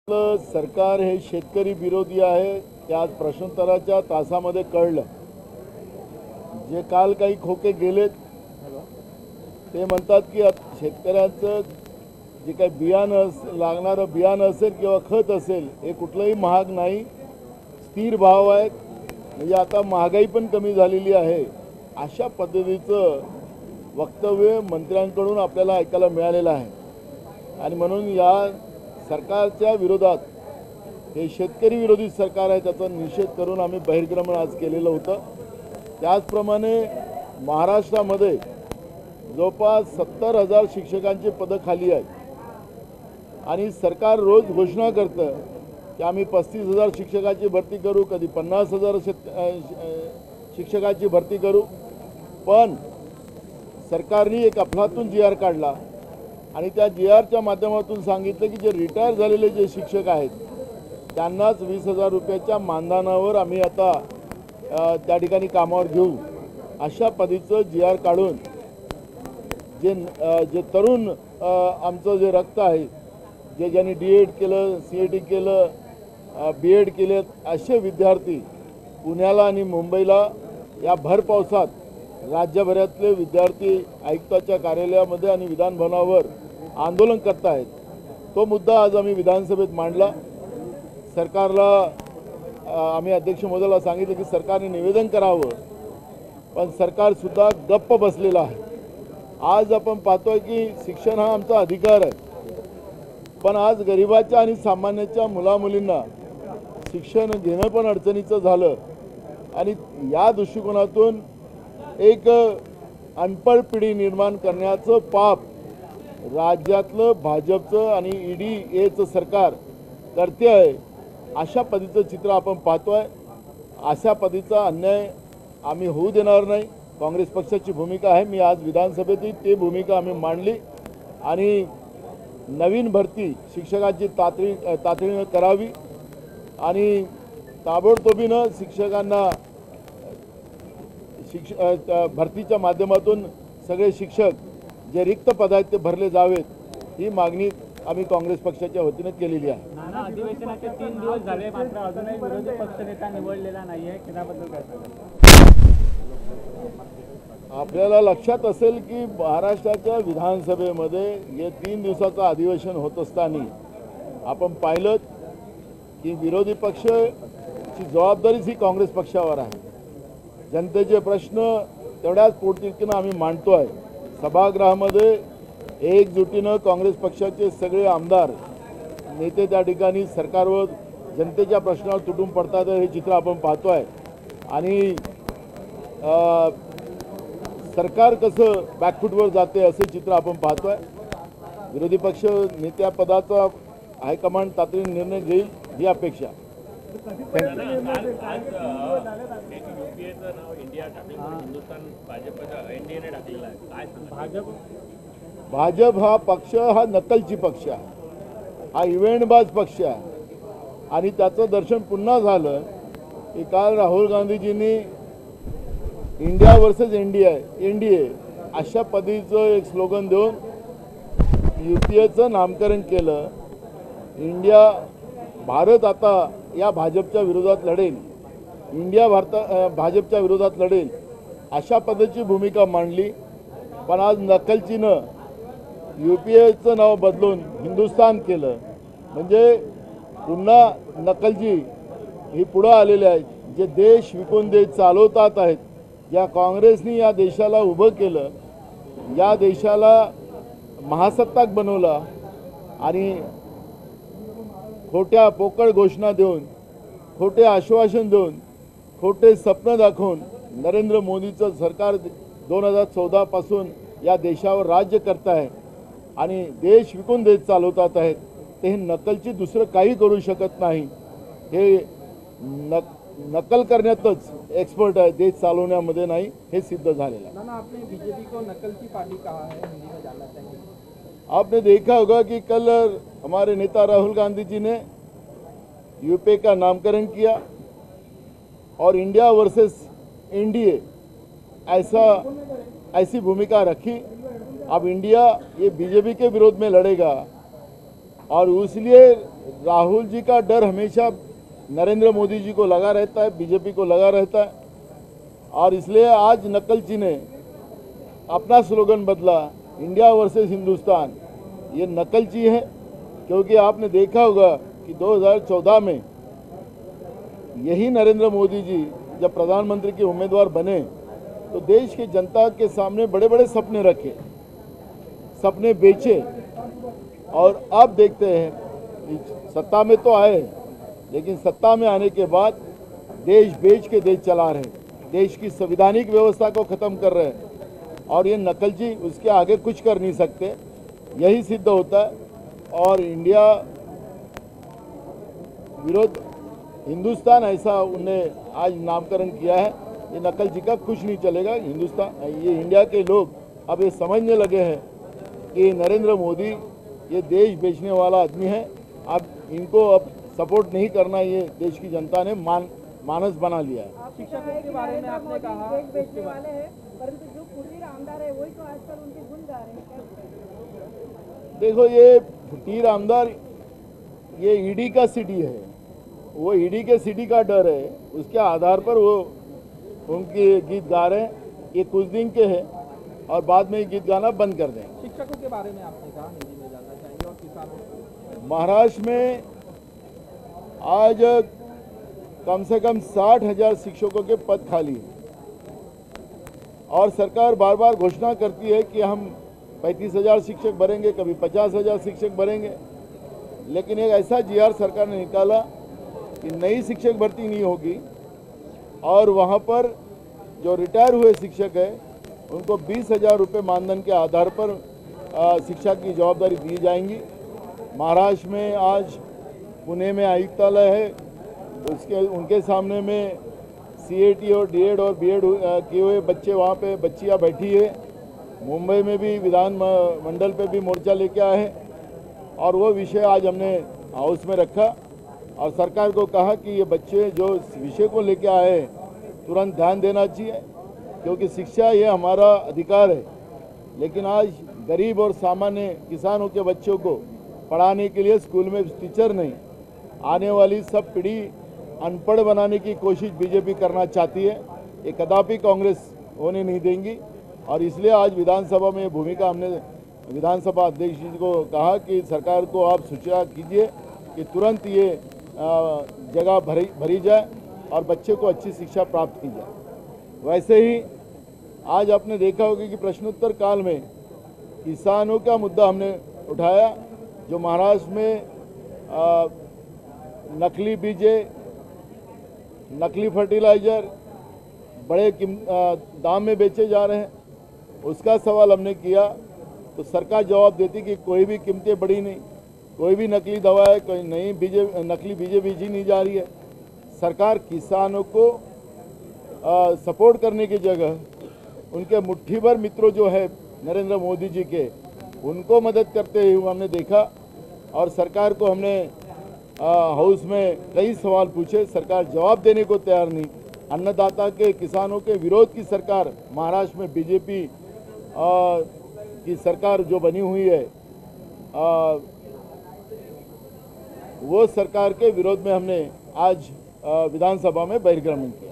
सरकार हे शेतकरी विरोधी आहे ते आज प्रश्नोत्तराच्या तासामध्ये कळलं। जे काल काही खोके गेलेत ते म्हणतात की शेतकऱ्यांचं जे काही बियाणं लागणारं बियाणं असेल किंवा खत असेल हे कुठलंही महाग नाही, स्थिर भाव आहेत, म्हणजे आता महागाई पण कमी झालेली आहे, अशा पद्धतीचं वक्तव्य मंत्र्यांकडून आपल्याला ऐकायला मिळालेलं आहे। आणि म्हणून या सरकारच्या विरोधात हे शेतकरी विरोधी सरकार आहे त्याचा निषेध करून आम्ही बहिर्गमन आज केलेलं होतं। त्याचप्रमाणे महाराष्ट्रामध्ये जवळपास 70,000 शिक्षकांची पदं खाली आहेत आणि सरकार रोज घोषणा करतं की आम्ही 35,000 शिक्षकाची भरती करू, कधी 50,000 शिक्षकाची भरती करू, पण सरकारने एक अफलातून GR काढला आणि त्या GRच्या माध्यमातून सांगितलं की जे रिटायर झालेले जे शिक्षक आहेत त्यांनाच 20,000 रुपयाच्या मानधनावर आम्ही आता त्या ठिकाणी कामावर घेऊ, अशा पद्धतीचं GR काढून जे तरुण आमचं जे रक्त आहे, जे ज्यांनी D.Ed केलं, CET केलं, B.Ed केले, असे विद्यार्थी पुण्याला आणि मुंबईला या भर पावसात राज्यभरातले विद्यार्थी आयुक्ताच्या कार्यालयामध्ये आणि विधानभवनावर आंदोलन करत आहेत। तो मुद्दा आज आम्ही विधानसभेत मांडला। सरकारला आम्ही अध्यक्ष महोदयाला सांगितलं की सरकारने निवेदन करावं, पण सरकारसुद्धा गप्प बसलेलं आहे। आज आपण पाहतोय की शिक्षण हा आमचा अधिकार आहे, पण आज गरिबाच्या आणि सामान्याच्या मुलामुलींना शिक्षण घेणं पण अडचणीचं झालं आणि या दृष्टिकोनातून एक अनपढ पिढी निर्माण करण्याचं पाप राज्यातलं भाजपचं आणि ED सरकार करते आहे, अशा पद्धतीचं चित्र आपण पाहतोय। अशा पद्धतीचा अन्याय आम्ही होऊ देणार नाही, काँग्रेस पक्षाची भूमिका आहे। मी आज विधानसभेतही ती भूमिका आम्ही मांडली आणि नवीन भरती शिक्षकाची तातडीनं करावी आणि ताबडतोबीनं शिक्षकांना भरतीच्या माध्यमातून सगळे शिक्षक जे रिक्त पद आहेत ते भरले जावेत, ही मागणी आम्ही काँग्रेस पक्षाच्या वतीने केलेली आहे। नाना, अधिवेशनाचे 3 दिवस झाले मात्र अजूनही विरोधी पक्षनेता निवडलेला नाहीये, त्याबद्दल काय सांगाल? आपल्याला लक्षात असेल की महाराष्ट्राच्या विधानसभेमध्ये हे 3 दिवसाचं अधिवेशन होत असताना आपण पाहिलं की विरोधी पक्षाची जबाबदारीच ही काँग्रेस पक्षावर आहे। जनतेचे प्रश्न तेवढ्याच पोटतिडकीनं आम्ही मांडतोय। सभागृहामध्ये एकजुटीनं काँग्रेस पक्षाचे सगळे आमदार नेते त्या ठिकाणी सरकारवर जनतेच्या प्रश्नावर तुटून पडतात हे चित्र आपण पाहतोय आणि सरकार कसं बॅकफूटवर जाते असे चित्र आपण पाहतोय। विरोधी पक्ष नेत्यापदाचा हायकमांड तातडीने निर्णय घेईल ही अपेक्षा। भाजप हा पक्ष हा नकलची पक्ष आहे, हा इव्हेंटबाज पक्ष आहे आणि त्याचं दर्शन पुन्हा झालं की काल राहुल गांधीजींनी इंडिया वर्सेस NDA अशा पद्धतीचं एक स्लोगन देऊन UPAचं नामकरण केलं। भारत आता या भाजपच्या विरोधात लढेल, भाजपच्या विरोधात लढेल अशा पद्धतीची भूमिका मांडली, पण आज नकलचीनं UPAचं नाव बदलून हिंदुस्थान केलं। म्हणजे पुन्हा नकलजी ही पुढं आलेले आहेत, जे देश विकून देश चालवतात आहेत, ज्या काँग्रेसनी या देशाला उभं केलं, या देशाला महासत्ताक बनवला आणि खोट्या पोकळ घोषणा देऊन, खोटे आश्वासन देऊन, खोटे स्वप्न दाखवून नरेंद्र मोदीचं सरकार 2014 पासून या देशावर राज्य करत आहे आणि देश विकून देश चालवतात आहेत। ते हे नकलची दुसरं काही करू शकत नाही, हे नकल करण्यातच एक्सपर्ट आहे, देश चालवण्यामध्ये नाही, हे सिद्ध झालेलं है। आपने बीजेपी को नकल की पार्टी कहा है, हिंदी में जानना चाहिए। आपने देखा होगा कि कल हमारे नेता राहुल गांधी जी ने UPA का नामकरण किया और इंडिया वर्सेस NDA ऐसी भूमिका रखी। अब इंडिया ये बीजेपी के विरोध में लड़ेगा और इसलिए राहुल जी का डर हमेशा नरेंद्र मोदी जी को लगा रहता है, बीजेपी को लगा रहता है। और इसलिए आज नकलची ने अपना स्लोगन बदला, इंडिया वर्सेस हिंदुस्तान। ये नकलची है, क्योंकि आपने देखा होगा कि 2014 में यही नरेंद्र मोदी जी जब प्रधानमंत्री के उम्मीदवार बने तो देश की जनता के सामने बड़े बड़े सपने रखे, सपने बेचे। और अब देखते हैं सत्ता में तो आए, लेकिन सत्ता में आने के बाद देश बेच के देश चला रहे, देश की संवैधानिक व्यवस्था को खत्म कर रहे हैं। और ये नकलची उसके आगे कुछ कर नहीं सकते, यही सिद्ध होता है। और इंडिया विरोध हिंदुस्तान ऐसा उन्हें आज नामकरण किया है। ये नकलची का कुछ नहीं चलेगा। हिंदुस्तान, ये इंडिया के लोग अब ये समझने लगे हैं कि नरेंद्र मोदी ये देश बेचने वाला आदमी है। अब इनको अब सपोर्ट नहीं करना, ये देश की जनता ने मानस बना लिया है। शिक्षकों के बारे में आपने कहा देश बेचने वाले हैं, परंतु जो पूर्वी आमदार है वही तो आजकल उनके गुण गा रहे हैं। देखो, ये फुटीर आमदार ये ईडी का सिटी है, वो ईडी के सिटी का डर है, उसके आधार पर वो उनके गीत गा रहे हैं। ये कुछ दिन के हैं और बाद में ये गीत गाना बंद कर दें। शिक्षकों के बारे में आपने कहा, हिंदी में जानना चाहेंगे, और किसानों। महाराष्ट्र में आज कम से कम 60,000 शिक्षकों के पद खाली हैं और सरकार बार बार घोषणा करती है कि हम 35,000 शिक्षक भरेंगे, कभी 50,000 शिक्षक भरेंगे। लेकिन एक ऐसा जीआर सरकार ने निकाला कि नई शिक्षक भर्ती नहीं होगी और वहाँ पर जो रिटायर हुए शिक्षक है उनको 20,000 रुपये मानधन के आधार पर शिक्षा की जवाबदारी दी जाएंगी। महाराष्ट्र में आज पुणे में आयुक्तालय है, उनके सामने में सीएटी और डीएड और बीएड किए हुए बच्चे, वहाँ पे बच्चियाँ बैठी है। मुंबई में भी विधान मंडल पे भी मोर्चा लेके आए हैं और वो विषय आज हमने हाउस में रखा और सरकार को कहा कि ये बच्चे जो विषय को लेके आए हैं तुरंत ध्यान देना चाहिए, क्योंकि शिक्षा ये हमारा अधिकार है। लेकिन आज गरीब और सामान्य किसानों के बच्चों को पढ़ाने के लिए स्कूल में टीचर नहीं, आने वाली सब पीढ़ी अनपढ़ बनाने की कोशिश बीजेपी करना चाहती है। ये कदापि कांग्रेस होने नहीं देंगी और इसलिए आज विधानसभा में भूमिका हमने विधानसभा अध्यक्ष जी को कहा कि सरकार को आप सूचना कीजिए कि तुरंत ये जगह भरी जाए और बच्चे को अच्छी शिक्षा प्राप्त की जाए। वैसे ही आज आपने देखा होगा कि प्रश्नोत्तर काल में किसानों का मुद्दा हमने उठाया, जो महाराष्ट्र में नकली बीजे, नकली फर्टिलाइजर बड़े दाम में बेचे जा रहे हैं, उसका सवाल हमने किया तो सरकार जवाब देती कि कोई भी कीमतें बढ़ी नहीं, कोई भी नकली दवा है, कोई नई नकली बीजे बीजी नहीं जा रही है। सरकार किसानों को सपोर्ट करने की जगह उनके मुट्ठी भर मित्रों जो है नरेंद्र मोदी जी के, उनको मदद करते हुए हमने देखा। और सरकार को हमने हाउस में कई सवाल पूछे, सरकार जवाब देने को तैयार नहीं। अन्नदाता के, किसानों के विरोध की सरकार महाराष्ट्र में बीजेपी की सरकार जो बनी हुई है, वो सरकार के विरोध में हमने आज विधानसभा में बहिर्गमन किया।